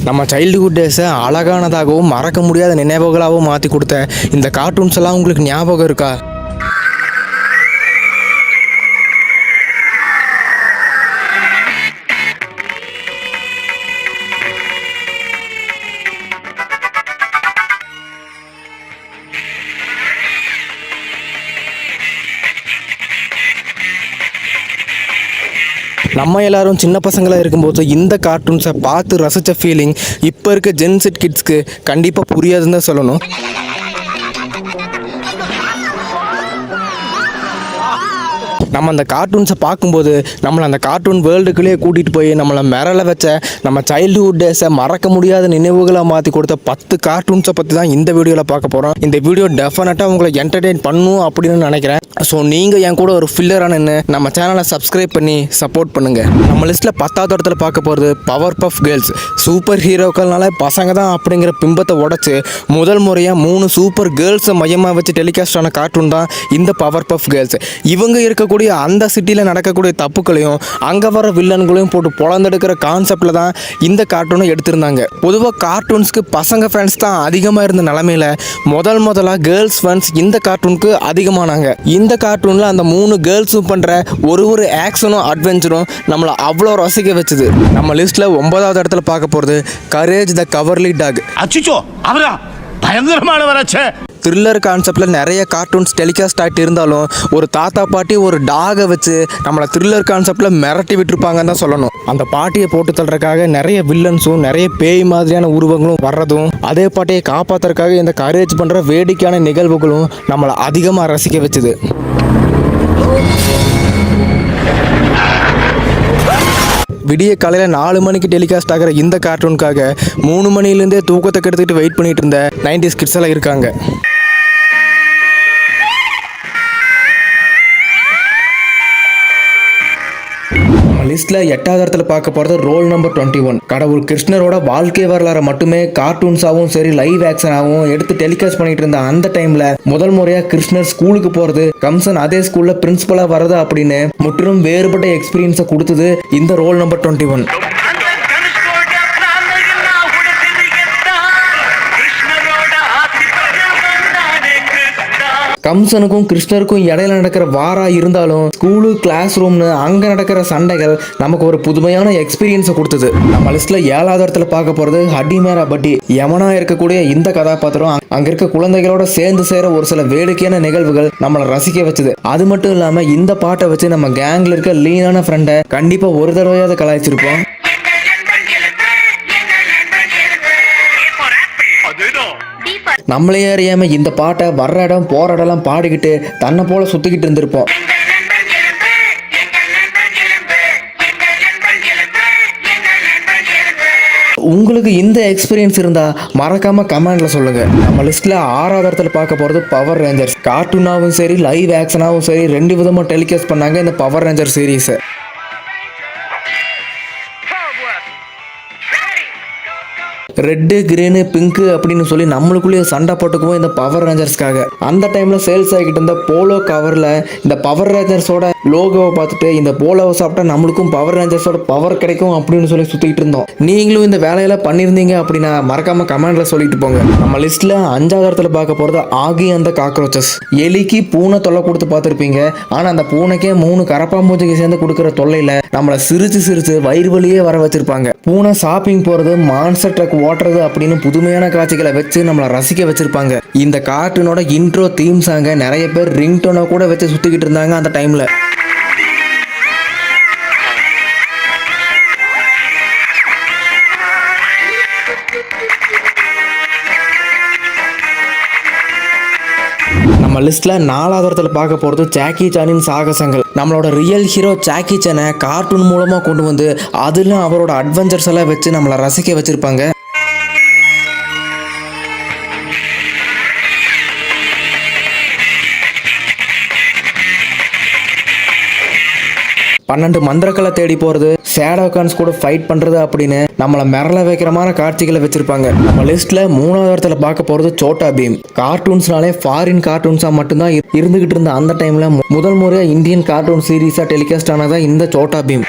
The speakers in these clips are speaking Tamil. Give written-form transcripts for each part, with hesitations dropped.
நம்ம சைல்டுஹுட் டேஸை அழகானதாகவும் மறக்க முடியாத நினைவுகளாகவும் மாற்றி கொடுத்த இந்த கார்ட்டூன்ஸ் எல்லாம் உங்களுக்கு ஞாபகம் இருக்கா? நம்ம எல்லாரும் சின்ன பசங்களாக இருக்கும்போது இந்த கார்ட்டூன்ஸை பார்த்து ரசித்த ஃபீலிங் இப்போ இருக்க ஜென்செட் கிட்ஸ்க்கு கண்டிப்பாக புரியாதுன்னு தான் சொல்லணும். நம்ம அந்த கார்ட்டூன்ஸை பார்க்கும்போது நம்மளை அந்த கார்ட்டூன் வேர்ல்டுக்குள்ளேயே கூட்டிகிட்டு போய் நம்மளை மிரள வச்ச நம்ம சைல்டுஹுட் டேஸை மறக்க முடியாத நினைவுகளை மாற்றி கொடுத்த 10 கார்ட்டூன்ஸை பற்றி தான் இந்த வீடியோவில் பார்க்க போகிறோம். இந்த வீடியோ டெஃபினட்டாக உங்களை என்டர்டெயின் பண்ணும் அப்படின்னு நினைக்கிறேன். ஸோ நீங்கள் என் கூட ஒரு ஃபில்லரான நம்ம சேனலை சப்ஸ்கிரைப் பண்ணி சப்போர்ட் பண்ணுங்கள். நம்ம லிஸ்ட்டில் 10வது இடத்துல பார்க்க போகிறது பவர் பஃப் கேர்ள்ஸ். சூப்பர் ஹீரோக்கள்னால பசங்க தான் அப்படிங்கிற பிம்பத்தை உடச்சி முதல் முறையாக 3 சூப்பர் கேர்ள்ஸை மையமாக வச்சு டெலிகாஸ்ட் ஆன கார்ட்டூன் தான் இந்த பவர் பஃப் கேர்ள்ஸ். இவங்க இருக்கக்கூடிய அந்த சிட்டியில் நடக்கக்கூடிய தப்புக்களையும் அங்கே வர வில்லன்களையும் போட்டு பொழந்தெடுக்கிற கான்செப்டில் தான் இந்த கார்ட்டூனை எடுத்திருந்தாங்க. பொதுவாக கார்ட்டூன்ஸ்க்கு பசங்க ஃபேன்ஸ் தான் அதிகமாக இருந்த நிலமையில முதலாக கேர்ள்ஸ் ஃபேன்ஸ் இந்த கார்ட்டூனுக்கு அதிகமானாங்க. இந்த கார்ட்டூனில் அந்த 3 கேர்ள்ஸும் பண்ணுற ஒரு ஆக்ஷனும் அட்வென்ச்சரும் நம்மளை அவ்வளோ ரசிக்க வச்சுது. நம்ம லிஸ்ட்டில் 9வது இடத்துல பார்க்க போகிறது கரேஜ் த கவர்லி டாக். அச்சோ அவரா பயங்கரமானவராச்சே. த்ரில்லர் கான்செப்டில் நிறைய கார்ட்டூன்ஸ் டெலிகாஸ்ட் ஆகிட்டு இருந்தாலும் ஒரு தாத்தா பாட்டி ஒரு டாகை வச்சு நம்மளை த்ரில்லர் கான்செப்டில் மிரட்டி விட்டுருப்பாங்கன்னு தான் சொல்லணும். அந்த பாட்டியை போட்டு தள்ளுறதுக்காக நிறைய வில்லன்ஸும் நிறைய பேய் மாதிரியான உருவங்களும் வர்றதும் அதே பாட்டியை காப்பாற்றுறதுக்காக இந்த கரேஜ் பண்ணுற வேடிக்கையான நிகழ்வுகளும் நம்மளை அதிகமாக ரசிக்க வச்சுது. விடிய காலையில் 4 மணிக்கு டெலிகாஸ்ட் ஆகிற இந்த கார்ட்டூனுக்காக 3 மணிலேருந்தே தூக்கத்தை கெடுத்துக்கிட்டு வெயிட் பண்ணிட்டு இருந்த 90s கிட்ஸ் எல்லாம் இருக்காங்க. லிஸ்ட்டில் 8வது இடத்துல பார்க்க போகிறது ரோல் நம்பர் 21. கடவுள் கிருஷ்ணரோட வாழ்க்கை வரலாறு மட்டுமே கார்ட்டூன்ஸாகவும் சரி லைவ் ஆக்ஷனாகவும் எடுத்து டெலிகாஸ்ட் பண்ணிட்டு இருந்த அந்த டைமில் முதல் முறையாக கிருஷ்ணர் ஸ்கூலுக்கு போகிறது, கம்சன் அதே ஸ்கூலில் பிரின்சிபலாக வர்றது அப்படின்னு முற்றிலும் வேறுபட்ட எக்ஸ்பீரியன்ஸை கொடுத்தது இந்த ரோல் நம்பர் 21. கம்சனுக்கும் கிருஷ்ணருக்கும் இடையில நடக்கிற வாரா இருந்தாலும் ஸ்கூலு கிளாஸ் ரூம்னு அங்கே நடக்கிற சண்டைகள் நமக்கு ஒரு புதுமையான எக்ஸ்பீரியன்ஸை கொடுத்தது. நம்ம லிஸ்ட்ல 7வது இடத்துல பார்க்க போறது ஹட்டி மேரா பட்டி. யமனா இருக்கக்கூடிய இந்த கதாபாத்திரம் அங்க இருக்க குழந்தைகளோட சேர்ந்து சேர ஒரு சில வேடிக்கையான நிகழ்வுகள் நம்மளை ரசிக்க வச்சது. அது மட்டும் இல்லாம இந்த பாட்டை வச்சு நம்ம கேங்ல இருக்க லீனான ஃப்ரெண்டை கண்டிப்பா ஒரு தடவையாவது கலாய்ச்சிருப்போம். நம்மளே அறியாம இந்த பாட்டை வர்ற இடம் போற இடம்லாம் பாடிக்கிட்டு தன்னை போல சுத்திக்கிட்டு இருந்திருப்போம். உங்களுக்கு இந்த எக்ஸ்பீரியன்ஸ் இருந்தா மறக்காம கமெண்ட்ல சொல்லுங்க. நம்ம லிஸ்ட்ல 6வது இடத்துல பார்க்க போறது பவர் ரேஞ்சர்ஸ். கார்ட்டூனாவும் சரி லைவ் ஆக்ஷனாவும் சரி 2 விதமா டெலிகாஸ்ட் பண்ணாங்க இந்த power ranger series. Red green pink அப்படின்னு சொல்லி நம்மளுக்குள்ளேயே சண்டை போட்டுக்குவோம் இந்த பவர் ரேஞ்சர்ஸ்க்காக. அந்த டைம்ல சேல்ஸ் ஆகிட்டு இருந்த போலோ கவர்ல இந்த பவர் ரேஞ்சர்ஸோட லோகோவை பார்த்துட்டு இந்த போலோவை சாப்பிட்டா நம்மளுக்கும் பவர் ரேஞ்சர்ஸோட பவர் கிடைக்கும் அப்படின்னு சொல்லி சுத்திட்டு இருந்தோம். நீங்களும் இந்த வேலையெல்லாம் பண்ணியிருந்தீங்க அப்படின்னா மறக்காம கமெண்ட்ல சொல்லிட்டு போங்க. நம்ம லிஸ்ட்ல 5வது இடத்துல பார்க்க போறது ஆகி அந்த காக்ரோச்சஸ். எலிக்கு பூனை தொல்லை கொடுத்து பார்த்துருப்பீங்க. ஆனா அந்த பூனைக்கே 3 கரப்பாம்பூச்சிக்கு சேர்ந்து கொடுக்குற தொல்லையில நம்மளை சிரிச்சு வயிறு வலியே வர வச்சிருப்பாங்க. பூனை ஷாப்பிங் போறது, மான்ஸ்டர் ட்ரக் ஓட்டுறது அப்படின்னு புதுமையான காட்சிகளை வச்சு நம்மளை ரசிக்க வச்சிருப்பாங்க. இந்த கார்ட்டூனோட இன்ட்ரோ தீம் சாங்க நிறைய பேர் ரிங்டோனை கூட வச்சு சுத்திக்கிட்டு இருந்தாங்க அந்த டைம்ல. நம்ம லிஸ்ட்ல 4வது இடத்துல பார்க்க போறது ஜாக்கி சானின் சாகசங்கள். நம்மளோட ரியல் ஹீரோ ஜாக்கி சானை கார்ட்டூன் மூலமா கொண்டு வந்து அதிலும் அவரோட அட்வென்ச்சர்ஸ் எல்லாம் வச்சு நம்மளை ரசிக்க வச்சிருப்பாங்க. 12 மந்திரக்களை தேடி போகிறது, ஷேடோ கான்ஸ் கூட ஃபைட் பண்ணுறது அப்படின்னு நம்மளை மிரள வைக்கிறமான காட்சிகளை வச்சுருப்பாங்க. நம்ம லிஸ்ட்டில் 3வது இடத்துல பார்க்க போகிறது சோட்டா பீம். கார்ட்டூன்ஸ்னாலே ஃபாரின் கார்ட்டூன்ஸாக மட்டும்தான் இருந்துக்கிட்டு இருந்த அந்த டைமில் முதல் முறையாக இந்தியன் கார்ட்டூன் சீரீஸாக டெலிகாஸ்ட் ஆனதான் இந்த சோட்டா பீம்.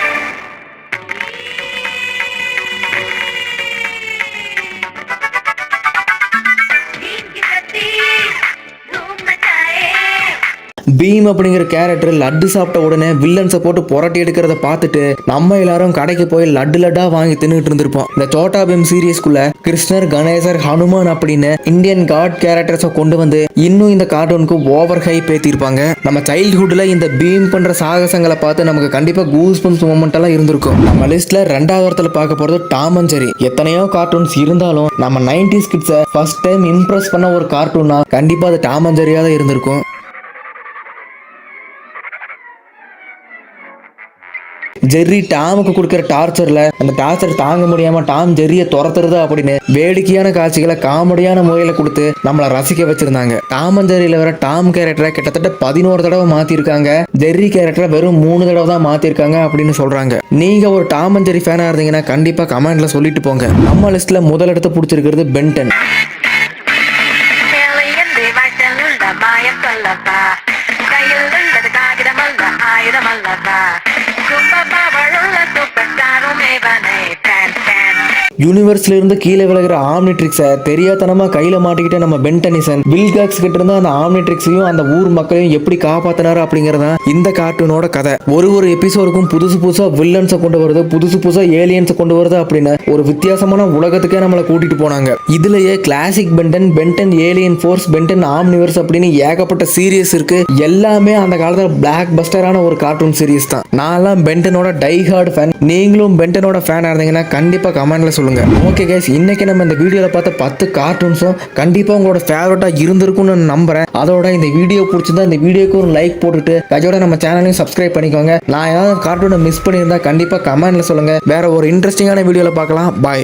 பீம் அப்படிங்கிற கேரக்டர் லட்டு சாப்பிட்ட உடனே வில்லன்ஸை போட்டு புரட்டி எடுக்கிறத பார்த்துட்டு நம்ம எல்லாரும் கடைக்கு போய் லட்டா வாங்கி தின்னுட்டு இருந்திருப்போம். இந்த சோட்டா பீம் சீரியஸ்குள்ள கிருஷ்ணர், கணேசர், ஹனுமான் அப்படின்னு இந்தியன் காட் கேரக்டர்ஸை கொண்டு வந்து இன்னும் இந்த கார்ட்டூனுக்கு ஓவர் ஹைப் ஏத்திருப்பாங்க. நம்ம சைல்ட்ஹுட்ல இந்த பீம் பண்ற சாகசங்களை பார்த்து நமக்கு கண்டிப்பா கூஸ் பம்ப்ஸ் மொமெண்ட் எல்லாம் இருந்திருக்கும். நம்ம லிஸ்ட்ல 2வது இடத்துல பார்க்க போறது டாம் அண்ட் ஜெர்ரி. எத்தனையோ கார்ட்டூன்ஸ் இருந்தாலும் நம்ம 90s கிட்ஸை ஃபர்ஸ்ட் டைம் இம்ப்ரெஸ் பண்ண ஒரு கார்ட்டூனா கண்டிப்பா அது டாம் அண்ட் ஜெர்ரியா தான் இருந்திருக்கும். ஜெர்ரி டாமுக்கு கொடுக்கிற டார்ச்சர்ல அந்த டார்ச்சர் தாங்க முடியாம டாம் ஜெர்ரியை துரத்துறது அப்படின்னு வேடிக்கையான காட்சிகளை காமெடியான முறையில கொடுத்து நம்மளை ரசிக்க வச்சிருந்தாங்க. டாம் அண்ட் ஜெர்ரியில வர டாம் கேரக்டரை கிட்டத்தட்ட 11 தடவை மாத்திருக்காங்க. ஜெர்ரி கேரக்டரை வெறும் 3 தடவை தான் மாத்திருக்காங்க அப்படின்னு சொல்றாங்க. நீங்க ஒரு டாம் அண்ட் ஜெர்ரி ஃபேனா இருந்தீங்கன்னா கண்டிப்பா கமெண்ட்ல சொல்லிட்டு போங்க. நம்ம லிஸ்ட்ல முதலிடத்தை பிடிச்சிருக்கிறது பென்டன். யூனிவர்ஸ்ல இருந்து கீழே விலகிற ஆம்னிட்ரிக்ஸை தெரியாதனமா கையில மாட்டிக்கிட்ட நம்ம பென்டனிசன் வில்காக்ஸ் கிட்ட இருந்து அந்த ஆம்னிட்ரிக்ஸையும் அந்த ஊர் மக்களையும் எப்படி காப்பாத்தினாரு அப்படிங்கறத இந்த கார்ட்டூனோட கதை. ஒரு எபிசோடுக்கும் புதுசா வில்லன்ஸை கொண்டு வருது, புதுசா ஏலியன்ஸை கொண்டு வருது அப்படின்னு ஒரு வித்தியாசமான உலகத்துக்கே நம்மளை கூட்டிட்டு போனாங்க. இதுலயே classic Ben 10 alien force, Ben 10 Omniverse அப்படின்னு ஏகப்பட்ட சீரியஸ் இருக்கு. எல்லாமே அந்த காலத்துல பிளாக் பஸ்டரான ஒரு கார்ட்டூன் சீரிஸ் தான். நான்லாம் பென்டனோட டை ஹார்ட் ஃபேன். நீங்களும் பென்டனோட ஃபேனா இருந்தீங்கன்னா கண்டிப்பா கமெண்ட்ல சொல்லுங்க. ஓகே கைஸ், இன்னைக்கு நம்ம இந்த வீடியோல பார்த்த 10 கார்ட்டூன்ஸும் கண்டிப்பா உங்களோட ஃபேவரட்டா இருந்திருக்கும்னு நம்புறேன். அதோட இந்த வீடியோ பிடிச்சிருந்தா இந்த வீடியோக்கு ஒரு லைக் போட்டுட்டு கையோட நம்ம சேனலையும் சப்ஸ்கிரைப் பண்ணிக்கோங்க. நான் ஏதாவது கார்ட்டூனை மிஸ் பண்ணியிருந்தா கண்டிப்பா கமெண்ட்ல சொல்லுங்க. வேற ஒரு இன்ட்ரெஸ்டிங்கான வீடியோல பார்க்கலாம். பாய்.